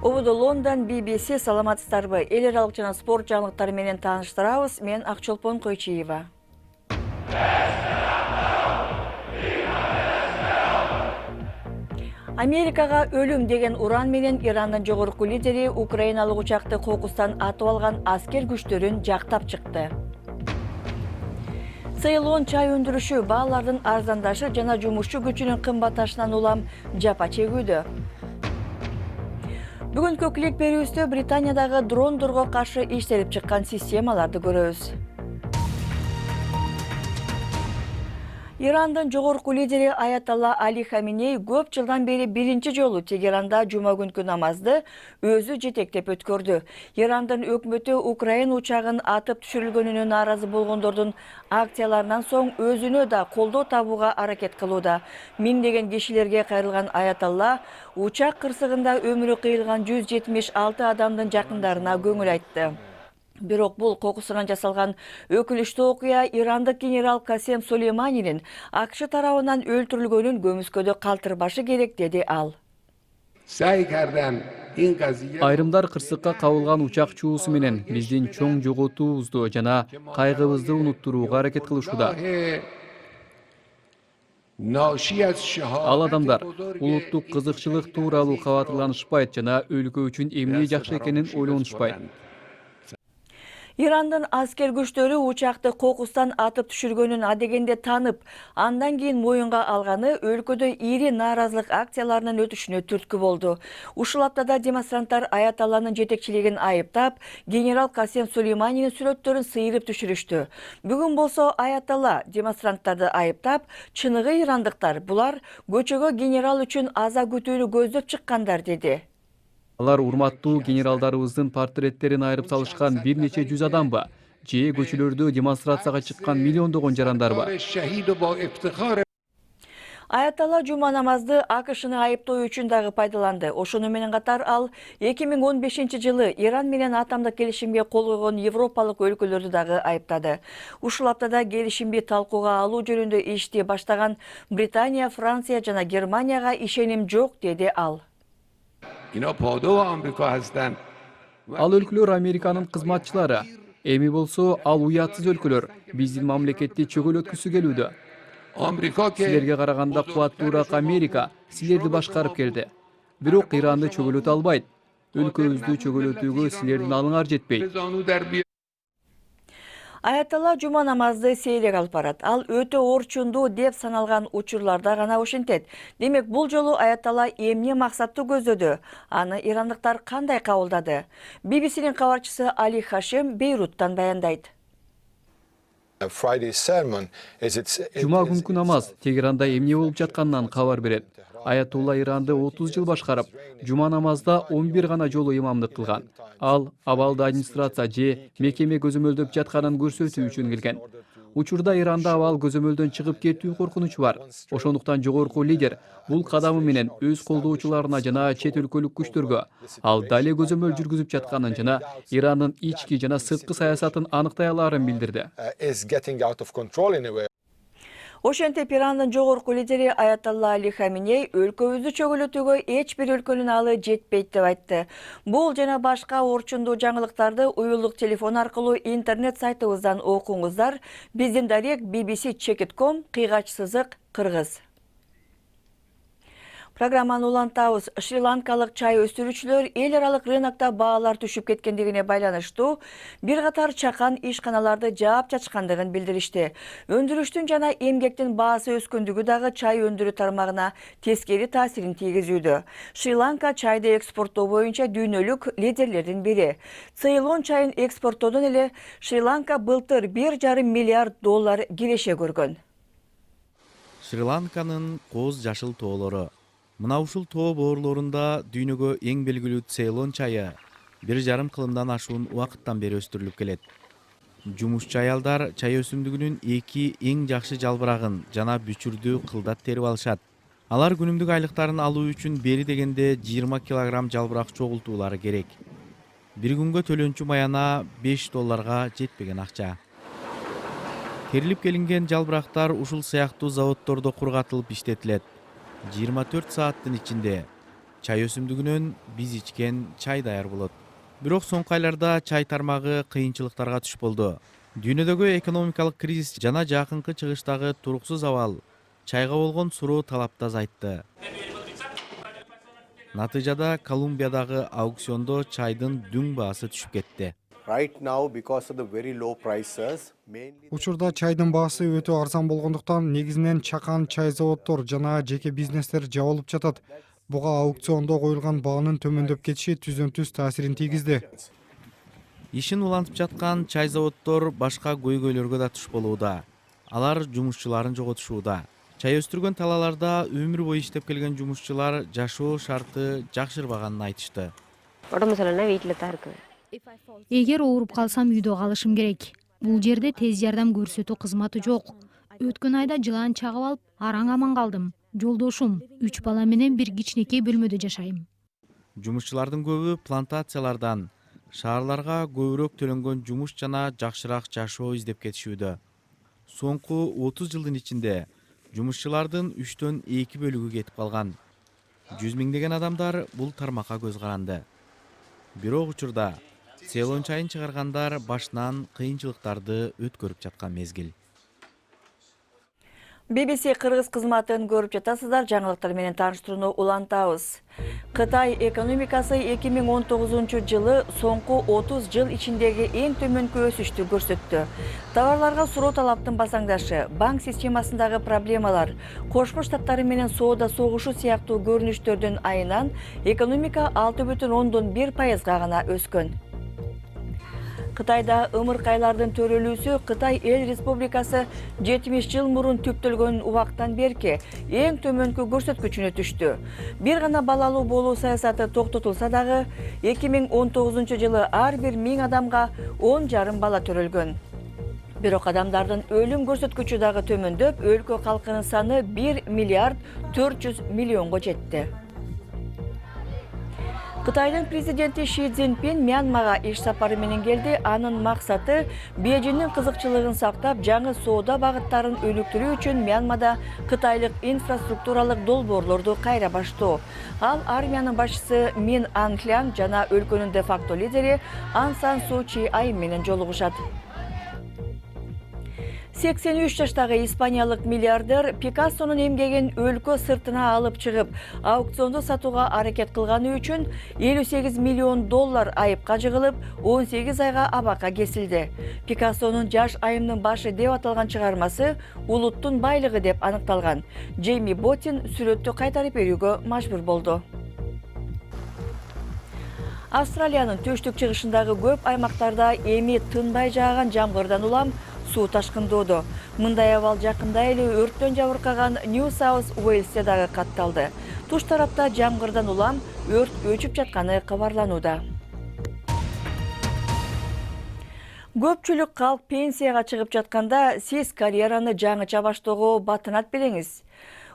Обуду Лондон BBC саламатсыздарбы. Эл аралык жана спорт жаңылыктары менен тааныштырабыз. Мен Акчолпон Койчиева. Америкага өлүм деген уран менен Ирандын жогорку лидери украиналык учакты кокустан атып алган аскер күчтөрүн жактап чыкты. Цейлон чай өндүрүшү баалардын арзандашы жана жумушчу күчүнүн кымбатташынан улам жапа чегүүдө. Бүгүнкү клик берүүбүздө Британиядагы дрондорго каршы иштелип чыккан системаларды көрөбүз. Ирандын жогорку лидери Аятолла Али Хаминей көп жылдан бери биринчи жолу Тегеранда жума күнкү намазды өзү жетектеп өткөрдү. Ирандын өкмөтү Украин учагын атып түшүрүлгөнүнө нааразы болгондордун акцияларынан соң өзүнө да колдоо табууга аракет кылууда. Миңдеген кишилерге кайрылган Аятолла учак кырсыгында өмүрү кыйылган 176 адамдын жакындарына көңүл айтты. Бирок бул кокусунан жасалган өкүнүчтүү окуя ирандык генерал Касем Сулейманинин АКШ тарабынан өлтүрүлгөнүн көмүскөдө калтырбашы керек, деди ал. Айрымдар кырсыкка кабылган учак чуусу менен биздин чоң жоготуубузду жана кайгыбызды унуттурууга аракет кылышууда. Ал адамдар улуттук кызыкчылык тууралуу кабатырланышпайт жана өлкө үчүн эмне жакшы экенин ойлонушпайт. Ирандын аскер күчтөрү учакты кокустан атып түшүргөнүн адегенде танып, андан кийин моюнга алганы өлкөдө ири нааразылык акцияларынын өтүшүнө түрткү болду. Ушул аптада демонстранттар Аятолланын жетекчилигин айыптап, генерал Касем Сулейманинин сүрөттөрүн сыйрып түшүрүштү. Бүгүн болсо Аятолла демонстранттарды айыптап, чыныгы ирандыктар булар көчөгө генерал үчүн аза күтүүнү көздөп чыккандар, деди. Алар урматтуу генералдарыбыздын портреттерин айырып салышкан бир нече жүз адамбы? Же көчөлөрдө демонстрацияга чыккан миллиондогон жарандарбы? Аятолла жума намазды АКШны айыптоо үчүн дагы пайдаланды. Ошону менен катар ал 2015 жылы Иран менен атомдук келишимге кол койгон европалык өлкөлөрдү дагы айыптады. Ушул аптада келишимди талкууга алуу жөнүндө ишти баштаган Британия, Франция жана Германияга ишеним жок, деди ал. Ал өлкөлөр Американын кызматчылары. Эми болсо ал уятсыз өлкөлөр биздин мамлекетти чөгөлөткүсү келүүдө. Силерге караганда кубаттуураак Америка силерди башкарып келди. Бирок Иранды чөгөлөтө албайт. Өлкөбүздү чөгөлөтүүгө силердин алыңар жетпейт. Аятолла жума намазды сейрек алып барат. Ал өтө орчундуу деп саналган учурларда гана ошентет. Демек, бул жолу Аятолла эмне максатты көздөдү? Аны ирандыктар кандай кабылдады? BBC'нин кабарчысы Али Хашем Бейруттан баяндайт. Жума күнкү намаз Тегеранда эмне болуп жатканынан кабар берет. Аятолла Иранды 30 жыл башкарып, жума намазда 11 гана жолу имамдык кылган. Ал абалды администрация же мекеме көзөмөлдөп жатканын көрсөтүү үчүн келген. Учурда Иранда абал көзөмөлдөн чыгып кетүү коркунучу бар. Ошондуктан жогорку лидер бул кадамы менен өз колдоочуларына жана чет өлкөлүк күчтөргө ал дале көзөмөл жүргүзүп жатканын жана Ирандын ички жана сырткы саясатын аныктай алаарын билдирди. Ошентип Ирандын жогорку лидери Аятолла Али Хаминей өлкөбүздү чөгөлөтүүгө эч бир өлкөнүн алы жетпейт деп айтты. Бул жана башка орчундуу жаңылыктарды уюлдук телефон аркылуу интернет сайтыбыздан окуңуздар. Биздин дарек bbc.com /кыргыз. Программаны улантабыз. Шри-ланкалык чай өстүрүүчүлөр эл аралык рынокто баалар түшүп кеткендигине байланыштуу бир катар чакан ишканаларды жаап чачкандыгын билдиришти. Өндүрүштүн жана эмгектин баасы өскөндүгү дагы чай өндүрүү тармагына тескери таасирин тийгизүүдө. Шри-Ланка чайды экспорттоо боюнча дүйнөлүк лидерлердин бири. Цейлон чайын экспорттоодон эле Шри-Ланка былтыр $1,5 миллиард киреше көргөн. Шри-Ланканын коз жашыл тоолору. Мына ушул тоо боорлорунда дүйнөгө эң белгилүү Цейлон чайы 1,5 кылымдан ашуун убакыттан бери өстүрүлүп келет. Жумушчу аялдар чай өсүмдүгүнүн 2 эң жакшы жалбырагын жана бүчүрдүү кылдат терип алышат. Алар күнүмдүк айлыктарын алуу үчүн бери дегенде 20 килограмм жалбырак чогултуулары керек. Бир күнгө төлөнчү маяна $5 жетпеген акча. Терилип келинген жалбырактар ушул сыяктуу заводдордо кургатылып иштетилет. 24 сааттын ичинде чай өсүмдүгүнөн биз ичкен чай даяр болот. Бирок соңку айларда чай тармагы кыйынчылыктарга түшүп болду. Дүйнөдөгү экономикалык кризис жана жакынкы чыгыштагы туруксуз абал чайга болгон суроо талапты азайтты. Натыйжада Колумбиядагы аукциондо чайдын дүң баасы түшүп кетти. Right now, because of the very low prices, mainly Учурда чайдын баасы өтө арзан болгондуктан негизинен чакан чай заводдор жана жеке бизнестер жабылып жатат. Буга аукциондо коюлган баанын төмөндөп кетиши түзөм-түз таасирин тийгизди. Ишин улантып жаткан чай заводдор башка көйгөйлөргө да туш болууда. Алар жумушчуларын жоготушууда. Чай өстүргөн талааларда өмүр бою иштеп келген жумушчулар жашоо шарты жакшырбаганын айтышты. Эгер ооруп калсам үйдө калышым керек. Бул жерде тез жардам көрсөтүү кызматы жок. Өткөн айда жылан чагып алып, араң аман калдым. Жолдошум, 3 бала менен бир кичинекей бөлмөдө жашайм. Жумушчулардын көбү плантациялардан шаарларга көбүрөөк төлөнгөн жумуш жана жакшыраак жашоо издеп кетишүүдө. Соңку 30 жылдын ичинде жумушчулардын 3төн 2 бөлүгү кетип калган. 100 миңдеген адамдар бул тармакка көз каранды. Бирок учурда Цейлон чайын чыгаргандар башынан кыйынчылыктарды өткөрүп жаткан мезгил. BBC Кыргыз кызматын көрүп жатасыздар, жаңылыктар менен тааныштырууну улантабыз. Кытай экономикасы 2019 жылы соңку 30 жыл ичиндеги эң төмөнкү өсүштү көрсөттү. Товарларга суроо талаптын басаңдашы, банк системасындагы проблемалар, Кошмо Штаттары менен соода согушу сыяктуу көрүнүштөрдүн айынан экономика 6,1% гана өскөн. Кытайда ымыркайлардын төрөлүүсү Кытай Эл Республикасы 70 жыл мурун түптөлгөн убактан берки эң төмөнкү көрсөткүчүнө түштү. Бир гана балалуу болуу саясаты токтотулса дагы 2019 жылы ар бир 1000 адамга 10,5 бала төрөлгөн. Бирок адамдардын өлүм көрсөткүчү дагы төмөндөп, өлкө калкынын саны 1 миллиард 400 миллионго жетти. Кытайдын президенти Ши Цзиньпин Мьянмага иш сапары менен келди. Анын максаты Бейжиңдин кызыкчылыгын сактап, жаңы соода багыттарын өнүктүрүү үчүн Мьянмада кытайлык инфраструктуралык долбоорлорду кайра баштоо. Ал армиянын башчысы Мин Аң Хляң жана өлкөнүн де-факто лидери Ан Сан Су Чи Ай менен жолугушат. 83 жаштагы испаниялык миллиардер Пикассонун эмгегин өлкө сыртына алып чыгып, аукциондо сатууга аракет кылганы үчүн $58 миллион айыпка жыгылып, 18 айга абакка кесилди. Пикассонун жаш айымдын башы деп аталган чыгармасы улуттун байлыгы деп аныкталган. Джейми Боттин сүрөттү кайтарып берүүгө мажбур болду. Австралиянын төштүк-чыгышындагы көп аймактарда эми тынбай жааган жамгырдан улам суу ташкындоодо. Мындай абал жакында эле өрттөн жабыркаган Нью Саус Уэльсте дагы катталды. Туш тарапта жамгырдан улам өрт өчүп жатканы кабарланууда. Көпчүлүк калк пенсияга чыгып жатканда сиз карьераны жаңыча баштоого батынат белеңиз.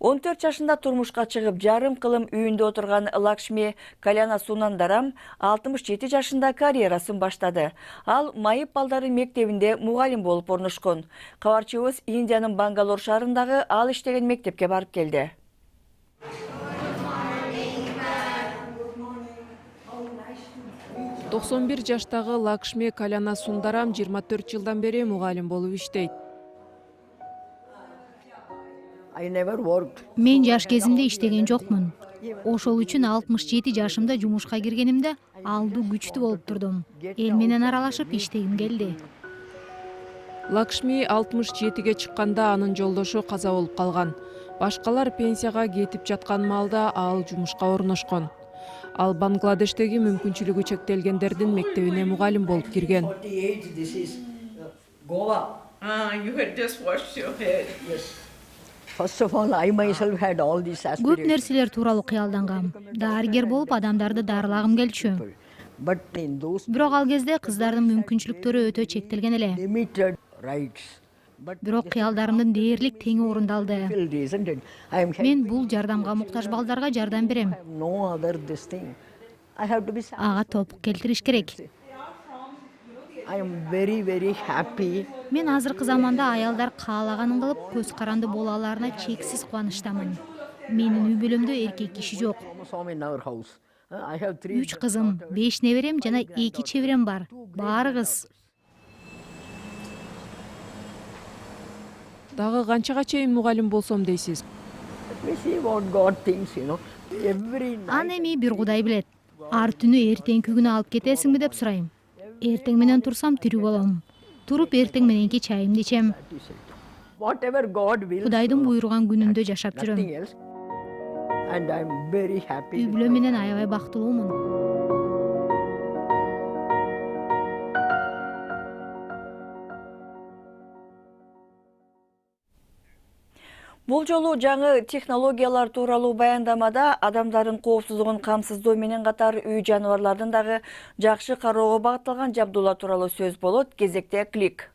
14 жашында турмушка чыгып, жарым кылым үйүндө отурган Лакшми Каляна Сунандарам 67 жашында карьерасын баштады. Ал майып балдары мектебинде мугалим болуп орношкон. Кабарчыбыз Индиянын Бангалор шаарындагы ал иштеген мектепке барып келди. Токсон бир жаштагы Лакшми Каляна Сундарам 24 жылдан бери мугалим болуп иштейт. Мен жаш кезимде иштеген жокмун. Ошол үчүн 67 жашымда жумушка киргенимде алдуу күчтүү болуп турдум. Эл менен аралашып иштегим келди. Лакшми 67ге чыкканда анын жолдошу каза болуп калган. Башкалар пенсияга кетип жаткан маалда ал жумушка орношкон. Ал Бангладештеги мүмкүнчүлүгү чектелгендердин мектебине мугалим болуп кирген. Көп нерселер тууралуу кыялдангам. Дарыгер болуп адамдарды дарылагым келчү. Бирок ал кезде кыздардын мүмкүнчүлүктөрү өтө чектелген эле. Бирок кыялдарымдын дээрлик тең орундалды. Мен бул жардамга муктаж балдарга жардам берем. Ага топук келтириш керек. Мен азыркы заманда аялдар каалаганын кылып, көз каранды боло аларына чексиз кубанычтамын. Менин үй бүлөмдө эркек киши жок. 3 кызым, 5 неберем жана 2 чеберем бар. Баары кыз. Дагы канчага чейин мугалим болсом дейсиз? Аны эми бир Кудай билет. Ар түнү эртеңки күнү алып кетесиңби деп сурайм. Эртең менен турсам тирүү болом. Туруп эртең мененки чайымды ичем. Кудайдын буйруган күнүндө жашап жүрөм. Үй бүлөм менен аябай бактылуумун. Бул жолу жаңы технологиялар тууралуу баяндамада адамдардын коопсуздугун камсыздоо менен катар үй жаныбарлардын дагы жакшы кароого багытталган жабдуулар тууралуу сөз болот. Кезекте клик.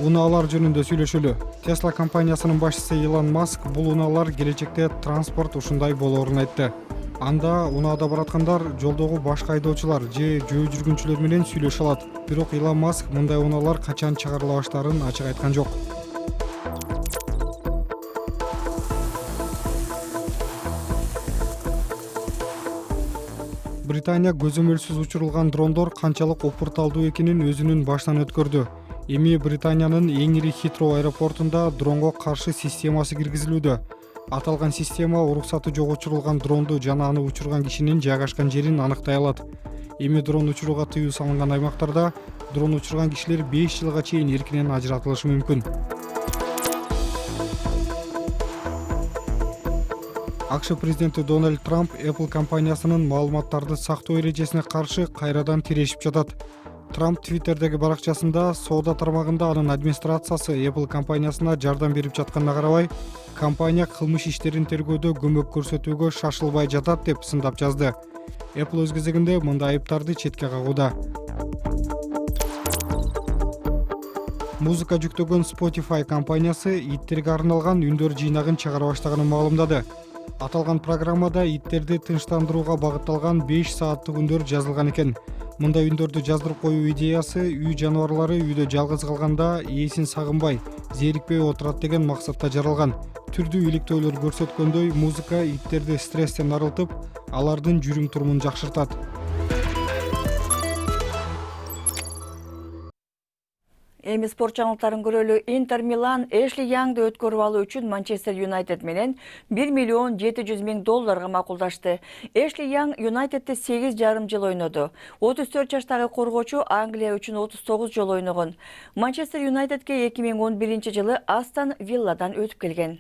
Унаалар жөнүндө сүйлөшөлү. Tesla компаниясынын башчысы Илон Маск бул унаалар келечекте транспорт ушундай болоорун айтты. Анда унаада бараткандар жолдогу башка айдоочулар же жөө жүргүнчүлөр менен сүйлөшө алат. Бирок Илон Маск мындай унаалар качан чыгарыла баштаарын ачык айткан жок. Британия көзөмөлсүз учурулган дрондор канчалык опурталдуу экенин өзүнүн башынан өткөрдү. Эми Британиянын эң ири Хитроу аэропортунда дронго каршы системасы киргизилүүдө. Аталган система уруксаты жок учурулган дронду жана аны учурган кишинин жайгашкан жерин аныктай алат. Эми дрон учурууга тыюу салынган аймактарда дрон учурган кишилер 5 жылга чейин эркинен ажыратылышы мүмкүн. АКШ президенти Дональд Трамп Apple компаниясынын маалыматтарды сактоо эрежесине каршы кайрадан тирешип жатат. Трамп Twitter'деги баракчасында соода тармагында анын администрациясы Apple компаниясына жардам берип жатканына карабай, компания кылмыш иштерин тергөөдө көмөк көрсөтүүгө шашылбай жатат деп сындап жазды. Apple өз кезегинде мындай айыптарды четке кагууда. Музыка жүктөгөн Spotify компаниясы иттерге арналган үндөр жыйнагын чыгара баштаганын маалымдады. Аталган программада иттерди тынчтандырууга багытталган 5 сааттык үндөр жазылган экен. Мындай үндөрдү жаздырып коюу идеясы үй жаныбарлары үйдө жалгыз калганда ээсин сагынбай, зерикпей отурат деген максатта жаралган. Түрдүү иликтөөлөр көрсөткөндөй, музыка иттерди стресстен арылтып, алардын жүрүм турумун жакшыртат. Эми спорт жаңылыктарын көрөлү. Интер Милан Эшли Яңды өткөрүп алуу үчүн Манчестер Юнайтед менен $1 миллион 700 миң макулдашты. Эшли Яң Юнайтедте 8,5 жыл ойноду. 34 жаштагы коргоочу Англия үчүн 39 жолу ойногон. Манчестер Юнайтедке 2011 жылы Астон Вилладан өтүп келген.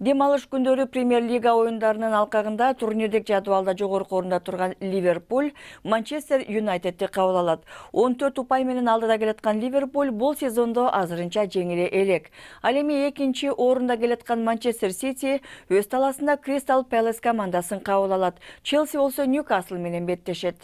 Дем алыш күндөрү Премьер-лига оюндарынын алкагында турнирдик жадыбалда жогорку орунда турган Ливерпуль Манчестер Юнайтедди кабыл алат. 14 упай менен алдыда келаткан Ливерпуль бул сезондо азырынча жеңиле элек. Ал эми экинчи орунда келаткан Манчестер Сити өз таласында Кристал Пэлас командасын кабыл алат. Челси болсо Ньюкасл менен беттешет.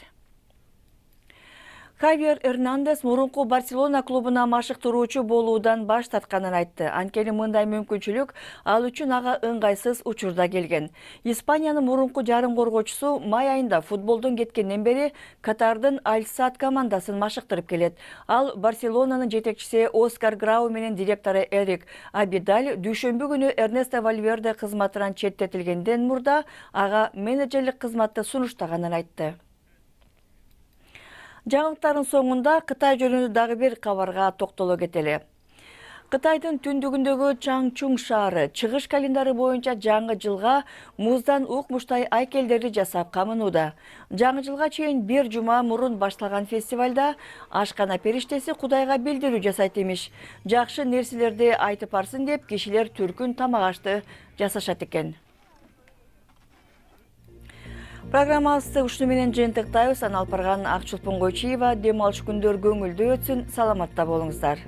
Хавьер Эрнандес мурунку Барселона клубуна машыктыруучу болуудан баш тартканын айтты. Анткени мындай мүмкүнчүлүк ал үчүн ага ыңгайсыз учурда келген. Испаниянын мурунку жарым коргоочусу май айында футболдон кеткенден бери Катардын Аль-Сад командасын машыктырып келет. Ал Барселонанын жетекчиси Оскар Грау менен директору Эрик Абидаль дүйшөмбү күнү Эрнесто Вальверде кызматынан четтетилгенден мурда ага менеджерлик кызматты сунуштаганын айтты. Жаңылыктардын соңунда Кытай жөнүндө дагы бир кабарга токтоло кетели. Кытайдын түндүгүндөгү Чаңчун шаары чыгыш календары боюнча жаңы жылга муздан ук-муштай айкелдерди жасап камынууда. Жаңы жылга чейин бир жума мурун башталган фестивалда ашкана периштеси Кудайга билдирүү жасайт эмиш. Жакшы нерселерди айтып барсын деп кишилер түркүн тамак ашты жасашат экен. Программабызды ушуну менен жыйынтыктайбыз. Алпарган Акчулпун Койчиева. Дем алыш күндөр көңүлдүү өтсүн. Саламатта болуңуздар.